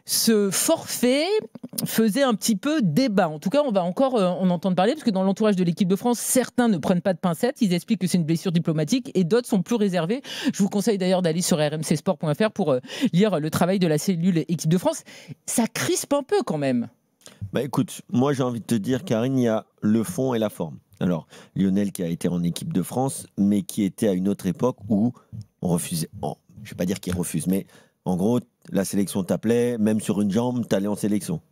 ce forfait faisait un petit peu débat. En tout cas, on va encore en entendre parler, parce que dans l'entourage de l'équipe de France, certains ne prennent pas de pincettes, ils expliquent que c'est une blessure diplomatique, et d'autres sont plus réservés. Je vous conseille d'ailleurs d'aller sur rmcsport.fr pour lire le travail de la cellule équipe de France. Ça crispe un peu quand même. Bah écoute, moi j'ai envie de te dire, Karine, il y a le fond et la forme. Alors, Lionel qui a été en équipe de France, mais qui était à une autre époque où on refusait. Bon, je ne vais pas dire qu'il refuse, mais en gros, la sélection t'appelait, même sur une jambe, t'allais en sélection.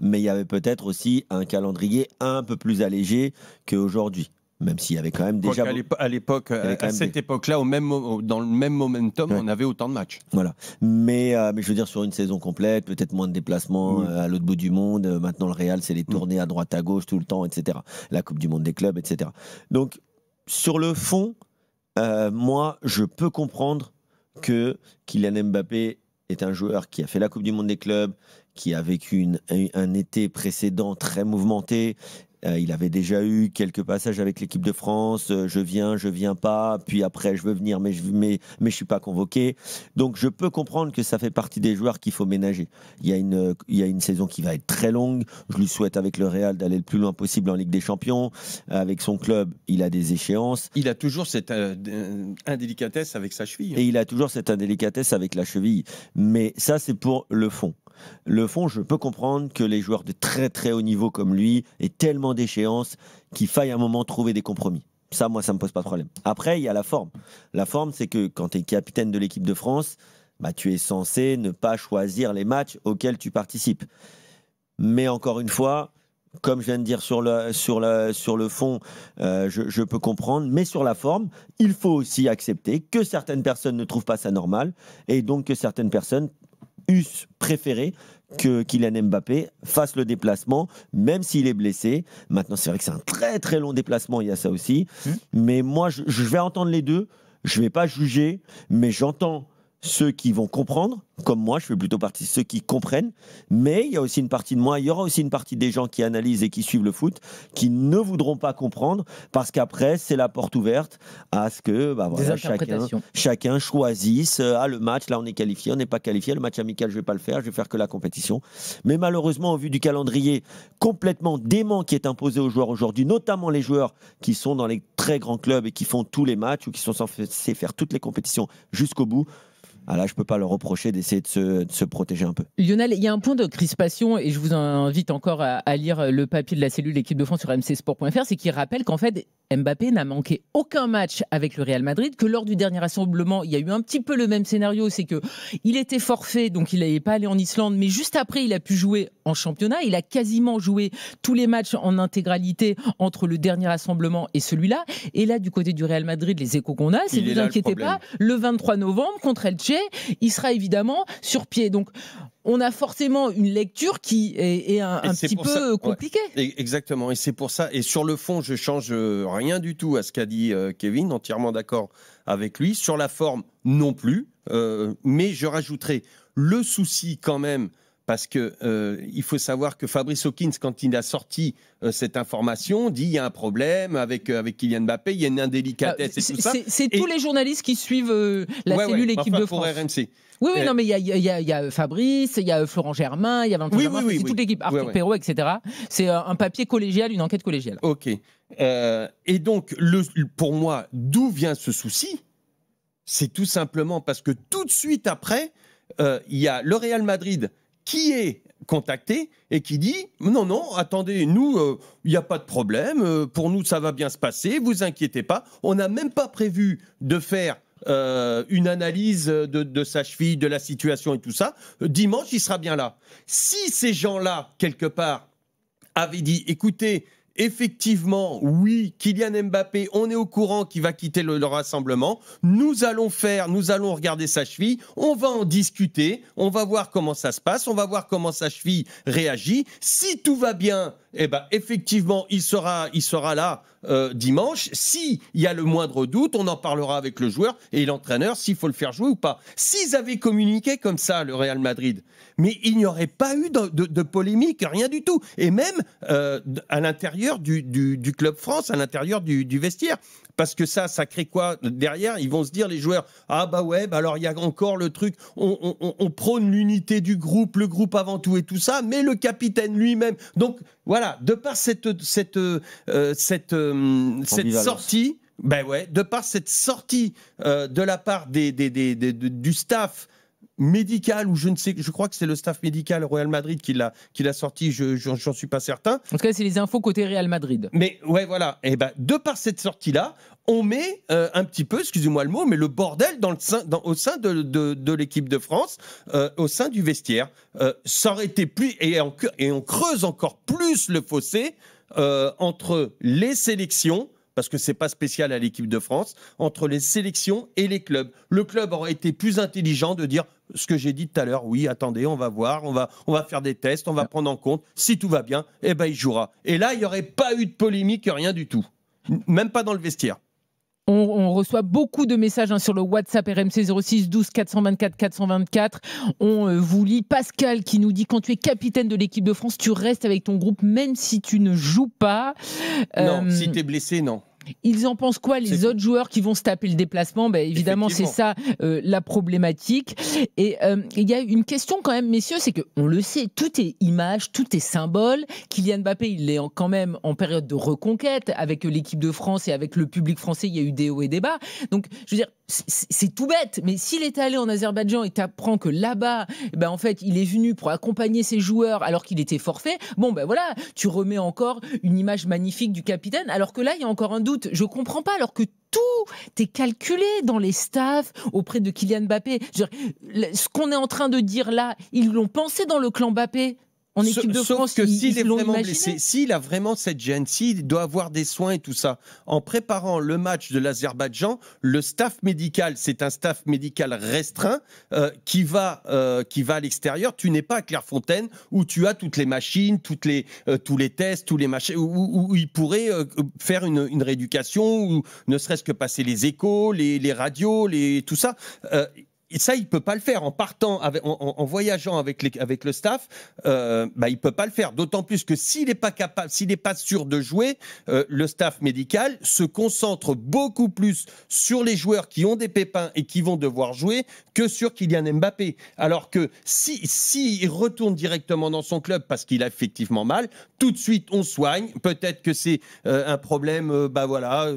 Mais il y avait peut-être aussi un calendrier un peu plus allégé qu'aujourd'hui. Même s'il y avait quand même déjà... À l'époque, à cette époque-là, dans le même momentum, on avait autant de matchs. Voilà. Mais je veux dire, sur une saison complète, peut-être moins de déplacements à l'autre bout du monde. Maintenant, le Real, c'est les tournées à droite, à gauche, tout le temps, etc. La Coupe du Monde des clubs, etc. Donc, sur le fond, moi, je peux comprendre que Kylian Mbappé est un joueur qui a fait la Coupe du Monde des clubs, qui a vécu un été précédent très mouvementé. Il avait déjà eu quelques passages avec l'équipe de France. Je viens pas. Puis après, je veux venir, mais je suis pas convoqué. Donc, je peux comprendre que ça fait partie des joueurs qu'il faut ménager. Il y a une saison qui va être très longue. Je lui souhaite avec le Real d'aller le plus loin possible en Ligue des Champions. Avec son club, il a des échéances. Il a toujours cette indélicatesse avec sa cheville. Et il a toujours cette indélicatesse avec la cheville. Mais ça, c'est pour le fond. Le fond, je peux comprendre que les joueurs de très très haut niveau comme lui aient tellement d'échéances qu'il faille à un moment trouver des compromis. Ça, moi, ça me pose pas de problème. Après, il y a la forme. La forme, c'est que quand tu es capitaine de l'équipe de France, bah, tu es censé ne pas choisir les matchs auxquels tu participes. Mais encore une fois, comme je viens de dire sur le fond, je peux comprendre. Mais sur la forme, il faut aussi accepter que certaines personnes ne trouvent pas ça normal et donc que certaines personnes eussent préféré que Kylian Mbappé fasse le déplacement, même s'il est blessé. Maintenant, c'est vrai que c'est un très très long déplacement, il y a ça aussi. Mais moi, je vais entendre les deux. Je ne vais pas juger, mais j'entends ceux qui vont comprendre, comme moi, je fais plutôt partie de ceux qui comprennent, mais il y a aussi une partie de moi, il y aura aussi une partie des gens qui analysent et qui suivent le foot, qui ne voudront pas comprendre, parce qu'après, c'est la porte ouverte à ce que voilà, chacun choisisse, le match, là on est qualifié, on n'est pas qualifié, le match amical, je ne vais pas le faire, je vais faire que la compétition. Mais malheureusement, au vu du calendrier complètement dément qui est imposé aux joueurs aujourd'hui, notamment les joueurs qui sont dans les très grands clubs et qui font tous les matchs ou qui sont censés faire toutes les compétitions jusqu'au bout, là, je ne peux pas leur reprocher d'essayer de se protéger un peu. Lionel, il y a un point de crispation, et je vous invite encore à lire le papier de la cellule Équipe de France sur rmcsport.fr, c'est qu'il rappelle qu'en fait, Mbappé n'a manqué aucun match avec le Real Madrid, que lors du dernier rassemblement, il y a eu un petit peu le même scénario, c'est qu'il était forfait, donc il n'allait pas aller en Islande, mais juste après, il a pu jouer en championnat. Il a quasiment joué tous les matchs en intégralité entre le dernier rassemblement et celui-là. Et là, du côté du Real Madrid, les échos qu'on a, c'est ne vous inquiétez pas, le 23 novembre, contre Elche, il sera évidemment sur pied. Donc, on a forcément une lecture qui est un petit peu compliquée. Ouais, exactement, et c'est pour ça. Et sur le fond, je change rien du tout à ce qu'a dit Kevin, entièrement d'accord avec lui. Sur la forme, non plus. Mais je rajouterai le souci quand même, parce que il faut savoir que Fabrice Hawkins, quand il a sorti cette information, dit il y a un problème avec Kylian Mbappé, il y a une indélicatesse et tout ça. C'est tous les journalistes qui suivent la cellule Équipe de France. Pour RMC. Oui, non, mais il y a Fabrice, il y a Florent Germain, il y a Valentin Germain, c'est toute l'équipe, Arthur Perrault, etc. C'est un papier collégial, une enquête collégiale. Ok. Et donc, pour moi, d'où vient ce souci ? C'est tout simplement parce que tout de suite après, il y a le Real Madrid qui est contacté et qui dit non, attendez, nous, il n'y a pas de problème, pour nous, ça va bien se passer, vous inquiétez pas, on n'a même pas prévu de faire une analyse de sa cheville, de la situation et tout ça. Dimanche, il sera bien là. Si ces gens-là, quelque part, avaient dit, écoutez, effectivement, oui, Kylian Mbappé, on est au courant qu'il va quitter le rassemblement. Nous allons regarder sa cheville, on va en discuter, on va voir comment ça se passe, on va voir comment sa cheville réagit. Si tout va bien, effectivement, il sera là dimanche. S'il y a le moindre doute, on en parlera avec le joueur et l'entraîneur s'il faut le faire jouer ou pas. S'ils avaient communiqué comme ça, le Real Madrid, mais il n'y aurait pas eu de polémique, rien du tout. Et même à l'intérieur l'intérieur du Club France, à l'intérieur du vestiaire. Parce que ça crée quoi derrière? Ils vont se dire, les joueurs, ah bah ouais, bah alors il y a encore le truc, on prône l'unité du groupe, le groupe avant tout et tout ça, mais le capitaine lui-même. Donc voilà, de par cette sortie, ben ouais, de par cette sortie de la part du staff médical, ou je crois que c'est le staff médical au Real Madrid qui l'a sorti, j'en suis pas certain. En tout cas, c'est les infos côté Real Madrid. Mais ouais, voilà. Et ben, de par cette sortie-là, on met un petit peu, excusez-moi le mot, mais le bordel au sein de l'équipe de France, au sein du vestiaire. Ça aurait été plus, et on creuse encore plus le fossé entre les sélections, parce que c'est pas spécial à l'équipe de France, entre les sélections et les clubs. Le club aurait été plus intelligent de dire ce que j'ai dit tout à l'heure. Oui, attendez, on va voir, on va faire des tests, on va prendre en compte. Si tout va bien, eh ben il jouera. Et là, il n'y aurait pas eu de polémique, rien du tout. Même pas dans le vestiaire. On reçoit beaucoup de messages sur le WhatsApp RMC 06 12 424 424. On vous lit Pascal qui nous dit: quand tu es capitaine de l'équipe de France, tu restes avec ton groupe même si tu ne joues pas. Non, si tu es blessé, non. Ils en pensent quoi, les autres joueurs qui vont se taper le déplacement? Évidemment, c'est ça la problématique. Et il y a une question quand même, messieurs, c'est qu'on le sait, tout est image, tout est symbole. Kylian Mbappé, il est quand même en période de reconquête avec l'équipe de France et avec le public français. Il y a eu des hauts et des bas. Donc, je veux dire, c'est tout bête, mais s'il est allé en Azerbaïdjan et t'apprends que là-bas, en fait, il est venu pour accompagner ses joueurs alors qu'il était forfait, voilà, tu remets encore une image magnifique du capitaine, alors que là, il y a encore un doute. Je comprends pas, alors que tout est calculé dans les staffs auprès de Kylian Mbappé. Ce qu'on est en train de dire là, ils l'ont pensé dans le clan Mbappé. En équipe de Sauf France, que s'il est vraiment imaginé. blessé, s'il a vraiment cette gêne, s'il doit avoir des soins et tout ça, en préparant le match de l'Azerbaïdjan, le staff médical, c'est un staff médical restreint qui va à l'extérieur. Tu n'es pas à Clairefontaine où tu as toutes les machines, tous les tests, tous les machins, où il pourrait faire une rééducation, ou ne serait-ce que passer les échos, les radios, tout ça. Et ça, il ne peut pas le faire. En partant, en voyageant avec le staff, il ne peut pas le faire. D'autant plus que s'il n'est pas capable, s'il n'est pas sûr de jouer, le staff médical se concentre beaucoup plus sur les joueurs qui ont des pépins et qui vont devoir jouer que sur Kylian Mbappé. Alors que s'il retourne directement dans son club parce qu'il a effectivement mal, tout de suite on soigne. Peut-être que c'est un problème,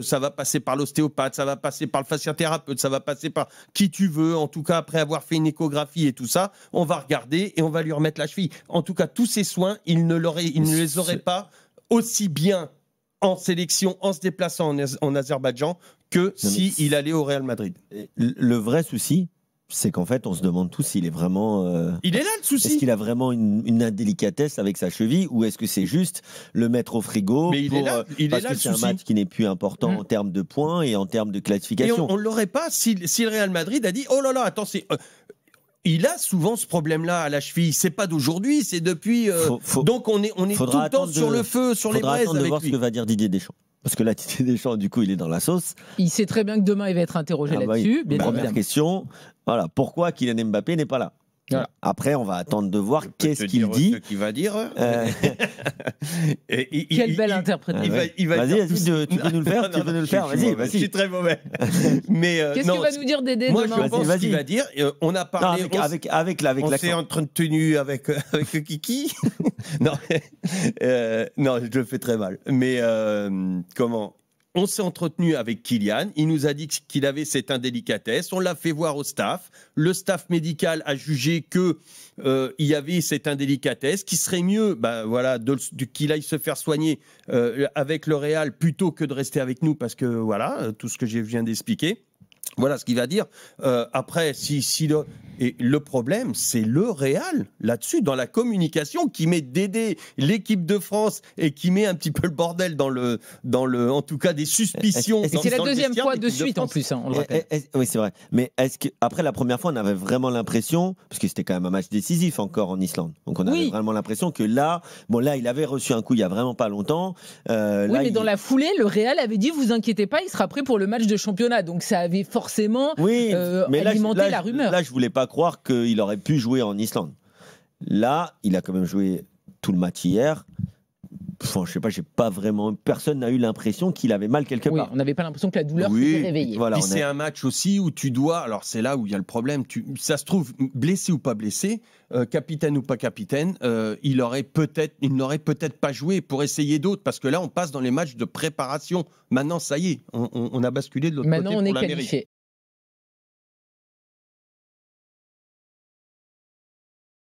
ça va passer par l'ostéopathe, ça va passer par le fasciathérapeute, ça va passer par qui tu veux. En tout cas, après avoir fait une échographie et tout ça, on va regarder et on va lui remettre la cheville. En tout cas, tous ces soins, il ne les aurait pas aussi bien en sélection, en se déplaçant en Azerbaïdjan, que s'il allait au Real Madrid. Le vrai souci, c'est qu'en fait, on se demande tous s'il est vraiment. Il est là le souci. Est-ce qu'il a vraiment une indélicatesse avec sa cheville, ou est-ce que c'est juste le mettre au frigo? Mais parce que c'est un match qui n'est plus important en termes de points et en termes de classification. Et on ne l'aurait pas si le Real Madrid a dit: oh là là, attends, il a souvent ce problème-là à la cheville. C'est pas d'aujourd'hui, c'est depuis. Donc on est tout le temps sur le feu, sur les braises. Faudra attendre de voir ce que va dire Didier Deschamps. Parce que là, Didier Deschamps, du coup, il est dans la sauce. Il sait très bien que demain, il va être interrogé là-dessus. Première question, voilà, pourquoi Kylian Mbappé n'est pas là? Voilà. Après, on va attendre de voir qu'est-ce qu'il dit. Ce qu'il va dire. Quelle belle interprétation. Vas-y, tu peux nous le faire. Tu peux nous le faire. Vas-y. Je suis très mauvais. Mais qu'est-ce qu'il va nous dire, Dédé? Moi, je pense qu'il va dire. On a parlé on s'est entretenu avec le Kiki. Non, je le fais très mal. Mais comment? On s'est entretenu avec Kylian, il nous a dit qu'il avait cette indélicatesse, on l'a fait voir au staff, le staff médical a jugé que il y avait cette indélicatesse, qu'il serait mieux qu'il aille se faire soigner avec le Real plutôt que de rester avec nous, parce que voilà, tout ce que je viens d'expliquer. Voilà ce qu'il va dire. Après, et le problème, c'est le Real, là-dessus, dans la communication, qui met d'aider l'équipe de France et qui met un petit peu le bordel dans le en tout cas, des suspicions. C'est la deuxième fois de suite, en plus, on le rappelle. Oui, c'est vrai. Mais est-ce qu'après la première fois, on avait vraiment l'impression, parce que c'était quand même un match décisif encore en Islande, donc on avait vraiment l'impression que là, il avait reçu un coup il y a vraiment pas longtemps. Mais dans la foulée, le Real avait dit: vous inquiétez pas, il sera prêt pour le match de championnat. Donc ça avait forcément alimenté la rumeur. Là, je voulais pas croire qu'il aurait pu jouer en Islande. Là, il a quand même joué tout le match hier. enfin, je sais pas, j'ai pas vraiment. Personne n'a eu l'impression qu'il avait mal quelque Oui, part. on n'avait pas l'impression que la douleur Oui, s'était réveillée. Voilà, Puis on c'est a- un match aussi où tu dois, alors c'est là où il y a le problème, ça se trouve, blessé ou pas blessé, capitaine ou pas capitaine, il n'aurait peut-être pas joué pour essayer d'autres, parce que là on passe dans les matchs de préparation. Maintenant ça y est, on a basculé de l'autre Maintenant, côté on pour est l'Amérique. qualifié.